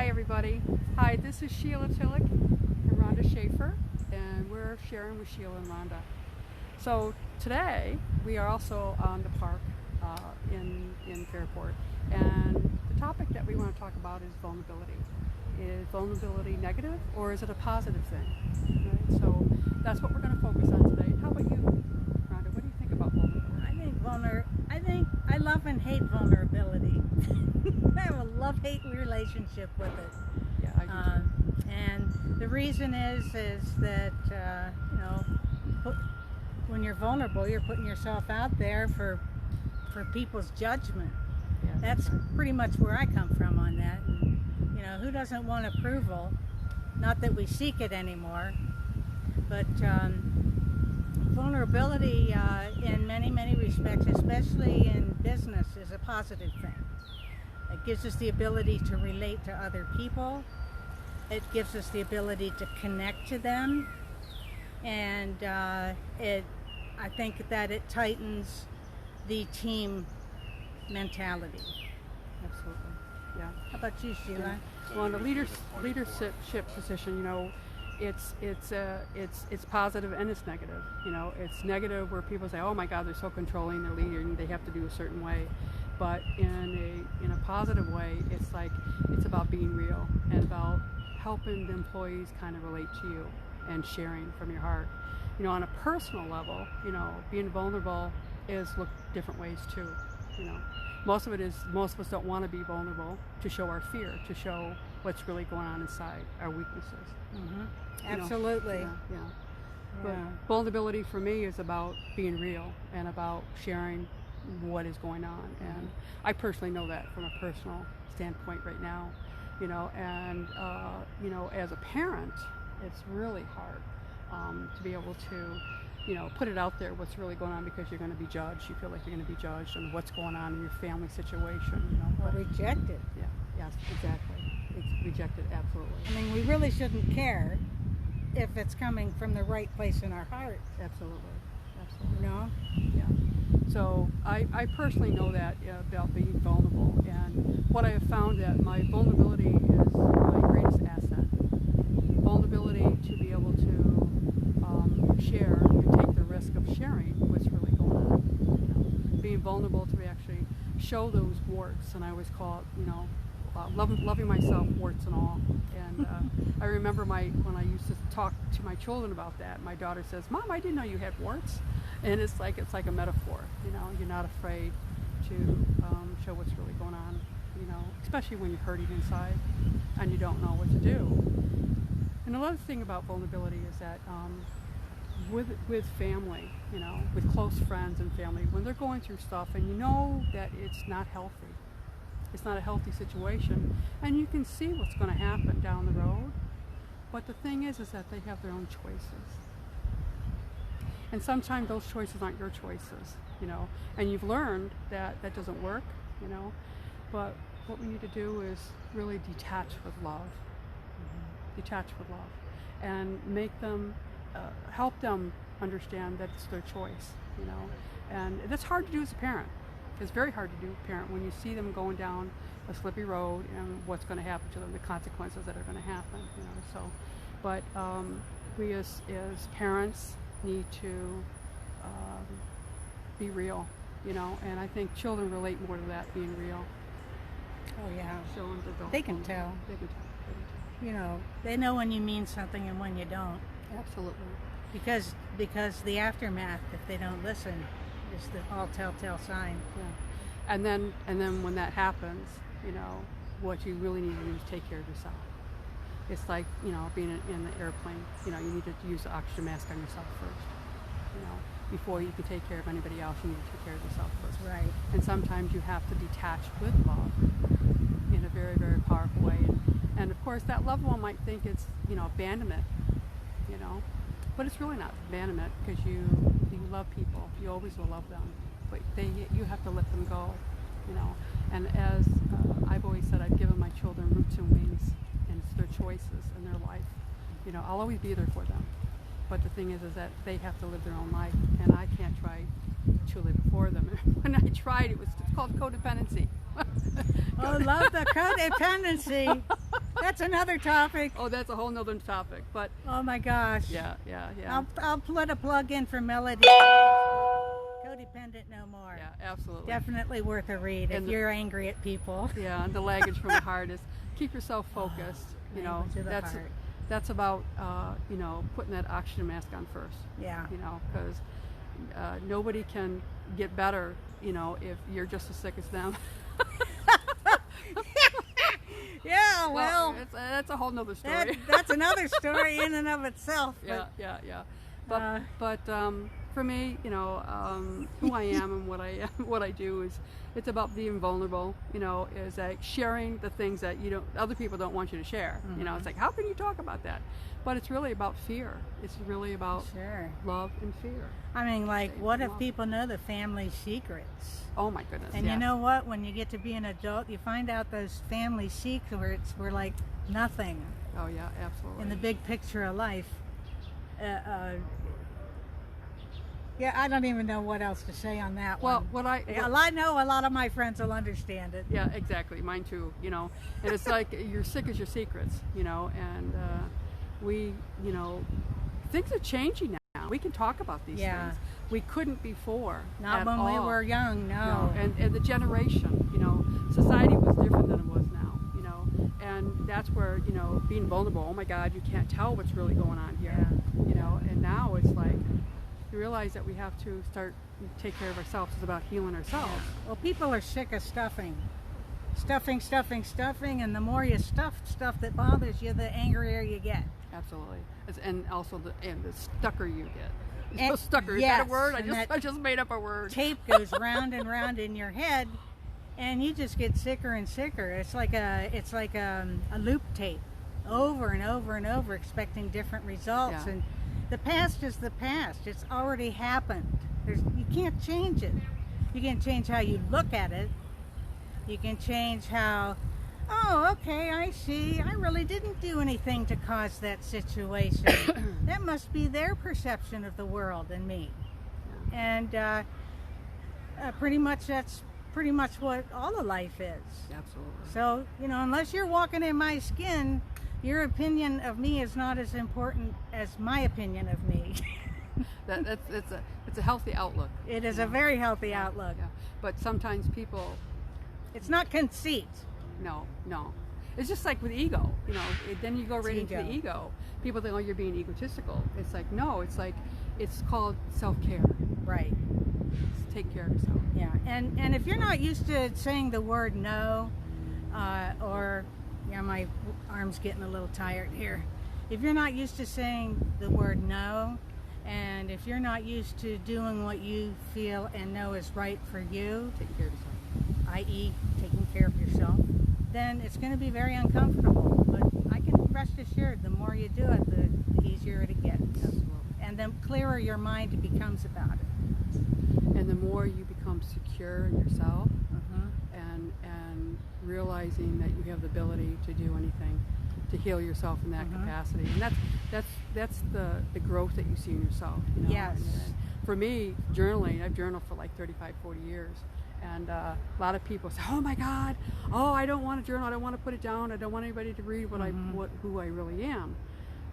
Hi everybody. Hi, this is Sheila Tillich and Rhonda Schaefer, and we're sharing with Sheila and Rhonda. So today we are also on the park in Fairport, and the topic that we want to talk about is vulnerability. Is vulnerability negative or is it a positive thing? Right? So that's what we're going to focus on today. How about you, Rhonda? What do you think about vulnerability? I love and hate vulnerability. I have a love-hate relationship with it. Yeah, I do too. And the reason is that when you're vulnerable, you're putting yourself out there for people's judgment. Yeah, That's right. pretty much where I come from on that. And, who doesn't want approval? Not that we seek it anymore, but vulnerability in many respects, especially in business, is a positive thing. It gives us the ability to relate to other people. It gives us the ability to connect to them, and I think that it tightens the team mentality. Absolutely. Yeah. How about you, Sheila? Well, in a leadership position, it's positive and it's negative. It's negative where people say, "Oh my God, they're so controlling, they're leading, they have to do a certain way." But in a positive way, it's about being real and about helping the employees kind of relate to you and sharing from your heart. On a personal level, being vulnerable is look different ways too. Most of us don't want to be vulnerable to show our fear, to show what's really going on inside, our weaknesses. Mm-hmm. Absolutely. Yeah. But vulnerability for me is about being real and about sharing what is going on. And I personally know that from a personal standpoint right now. And as a parent, it's really hard to be able to put it out there what's really going on, because you're going to be judged. You feel like you're going to be judged on what's going on in your family situation. Or rejected. Yeah. Yes. Exactly. It's rejected. Absolutely. I mean, we really shouldn't care if it's coming from the right place in our heart. Absolutely. Yeah. So I personally know that about being vulnerable, and what I have found that my vulnerability is my greatest asset. Vulnerability to be able to share and take the risk of sharing what's really going on. Being vulnerable to actually show those warts, and I always call it, loving myself, warts and all. And I remember when I used to talk to my children about that, my daughter says, "Mom, I didn't know you had warts." And it's like a metaphor. You're not afraid to show what's really going on. Especially when you're hurting inside and you don't know what to do. And another thing about vulnerability is that with family, with close friends and family, when they're going through stuff and you know that it's not healthy, it's not a healthy situation, and you can see what's going to happen down the road. But the thing is that they have their own choices. And sometimes those choices aren't your choices, and you've learned that doesn't work, But what we need to do is really detach with love. Detach with love. And make them, help them understand that it's their choice, And that's hard to do as a parent. It's very hard to do as a parent when you see them going down a slippery road and what's going to happen to them, the consequences that are going to happen, But we as parents need to be real, and I think children relate more to that, being real. Oh yeah. So They can tell. They can tell. They know when you mean something and when you don't. Absolutely. Because the aftermath, if they don't listen, is the all telltale sign. Yeah. And then when that happens, what you really need to do is take care of yourself. It's like, being in the airplane, you need to use the oxygen mask on yourself first. Before you can take care of anybody else, you need to take care of yourself first. Right. And sometimes you have to detach with love in a very, very powerful way. And of course, that loved one might think it's, abandonment, but it's really not abandonment, because you love people. You always will love them, but you have to let them go, And as I've always said, I've given my children roots and wings, and it's their choices and their life. I'll always be there for them. But the thing is that they have to live their own life, and I can't try to live for them. When I tried, it's called codependency. Oh, love the codependency. That's another topic. Oh, that's a whole nother topic. But Oh my gosh. yeah, yeah, yeah. I'll put a plug in for Melody. Codependent No More. Yeah, absolutely. Definitely worth a read if And you're angry at people. Yeah, and the language from the heart is keep yourself focused. You know, Language of the heart. that's about you know, putting that oxygen mask on first. Yeah. You know, because nobody can get better, you know, if you're just as sick as them. Yeah, well, that's a whole nother story. that's another story in and of itself. Yeah, But yeah, yeah. But Uh, for me, you know, who I am and what I am, what I do is it's about being vulnerable. You know, is like sharing the things that other people don't want you to share. You know, it's like, how can you talk about that? But it's really about fear. It's really about sure. love and fear. I mean, like, Same what if love. people know the family secrets? Oh my goodness. And yes. you know what? When you get to be an adult, you find out those family secrets were like nothing Oh yeah, absolutely. in the big picture of life. Yeah, I don't even know what else to say on that Well, one. what I I know a lot of my friends will understand it. Yeah, exactly. Mine too. You know, and it's like you're sick as your secrets. You know, and we, you know, things are changing now. We can talk about these Yeah. things. We couldn't before. Not at when we all. were young, no. And the generation. You know, society was different than it was now. You know, and that's where, you know, being vulnerable. Oh my God, you can't tell what's really going on here. Yeah. You know, and now it's like you realize that we have to start take care of ourselves. It's about healing ourselves. Well, people are sick of stuffing. Stuffing, and the more you stuff stuff that bothers you, the angrier you get. Absolutely, and also the stucker you get. And- Stucker, is yes, that a word? and I just made up a word. Tape goes round and round in your head, and you just get sicker and sicker. It's like a loop tape, over and over and over, expecting different results. Yeah. And the past is the past. It's already happened. You can't change it. You can change how you look at it. You can change how, oh, okay, I see. I really didn't do anything to cause that situation. That must be their perception of the world and me. And pretty much that's pretty much what all of life is. Absolutely. So, you know, unless you're walking in my skin, your opinion of me is not as important as my opinion of me. It's a healthy outlook. It is a very healthy outlook. Yeah. But sometimes people, It's not conceit. no. It's just like with ego, you know. Then you go right into ego. the ego. People think, oh, you're being egotistical. It's like, no. It's like, it's called self-care. Right. Take care of yourself. Yeah. And if you're not used to saying the word no, or, yeah, my arm's getting a little tired here. If you're not used to saying the word no, and if you're not used to doing what you feel and know is right for you, Take care of yourself. i.e. taking care of yourself, then it's going to be very uncomfortable. But I can rest assured, the more you do it, the easier it gets. Absolutely. And the clearer your mind becomes about it. And the more you become secure in yourself, Mhm. and realizing that you have the ability to do anything to heal yourself in that capacity, and that's the growth that you see in yourself. You know? Yes. And for me, journaling, I've journaled for like 35, 40 years, and a lot of people say, "Oh my God, oh I don't want to journal. I don't want to put it down. I don't want anybody to read who I really am."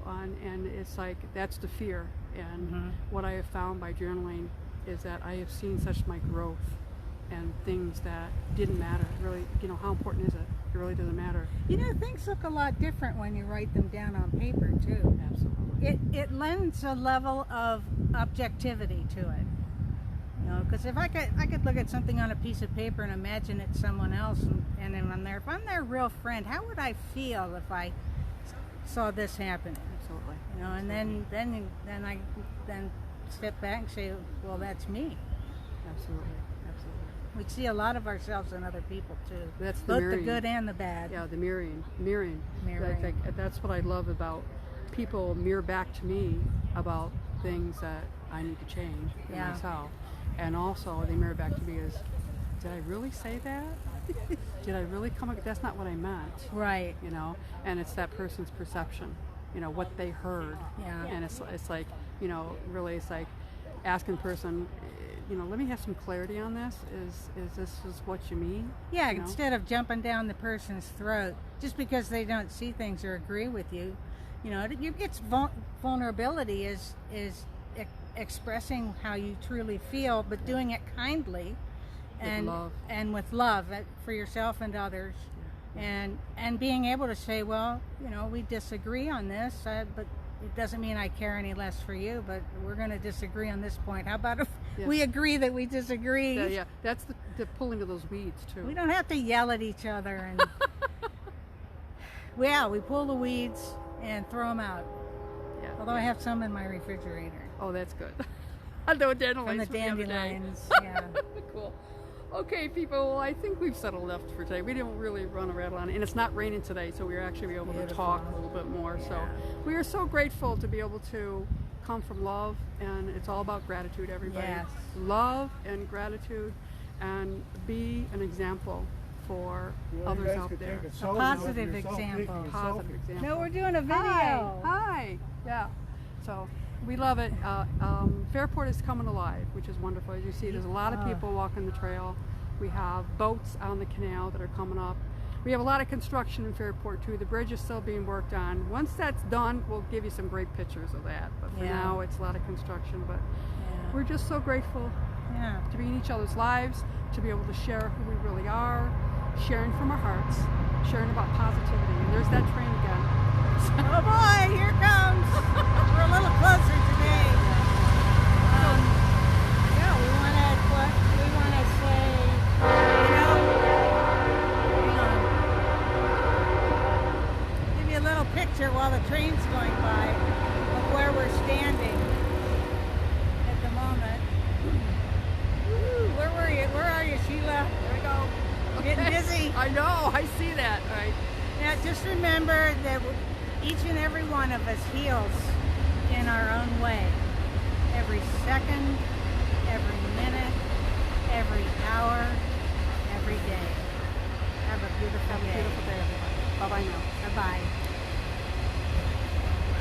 And it's like that's the fear. And what I have found by journaling is that I have seen such my growth and things that didn't matter. Really, you know, how important is it? It really doesn't matter. You know, things look a lot different when you write them down on paper, too. Absolutely. It lends a level of objectivity to it. You know, because if I could look at something on a piece of paper and imagine it's someone else, and then if I'm their real friend, how would I feel if I saw this happening? Absolutely. You know, and then I step back and say, well, that's me. Absolutely. We see a lot of ourselves in other people too. That's the both mirroring. the good and the bad. Yeah, the mirroring. Mirroring. That's what I love about people mirror back to me about things that I need to change in Yeah. myself, and also they mirror back to me as, did I really say that? Did I really come? That's not what I meant. Right. You know, and it's that person's perception. You know what they heard. Yeah. And it's like, you know, really it's like asking the person, let me have some clarity on this. Is this is what you mean? Yeah, You know? instead of jumping down the person's throat just because they don't see things or agree with you, it's vulnerability is expressing how you truly feel, but doing it kindly and with love for yourself and others, and being able to say, well, we disagree on this, but it doesn't mean I care any less for you, but we're going to disagree on this point. How about if we agree that we disagree? Yeah. That's the pulling of those weeds too. We don't have to yell at each other. And we pull the weeds and throw them out. Yeah. Although I have some in my refrigerator. Oh, that's good. The From the dandelions. Yeah. Cool. Okay, people, well, I think we've settled enough for today. We didn't really run a rattle on it, and it's not raining today, so we're actually able to talk a little bit more. So we are so grateful to be able to come from love, and it's all about gratitude, everybody. Yes. Love and gratitude, and be an example for others out there. A positive example. Positive example. No, we're doing a video. Hi. Yeah. So we love it. Fairport is coming alive, which is wonderful. As you see, there's a lot of people walking the trail. We have boats on the canal that are coming up. We have a lot of construction in Fairport too. The bridge is still being worked on. Once that's done, we'll give you some great pictures of that. But for now, it's a lot of construction. But we're just so grateful to be in each other's lives, to be able to share who we really are, sharing from our hearts, sharing about positivity. And there's that train again. Oh boy, here it comes. We're a little closer today. We want to say, give you a little picture while the train's going by of where we're standing at the moment. Woo, where are you, Sheila? There we go. Getting busy. I know, I see that. All right. Yeah, just remember that each and every one of us heals in our own way. Every second, every minute, every hour, every day. Have a beautiful day. Beautiful day, everybody. Bye-bye now. Bye-bye.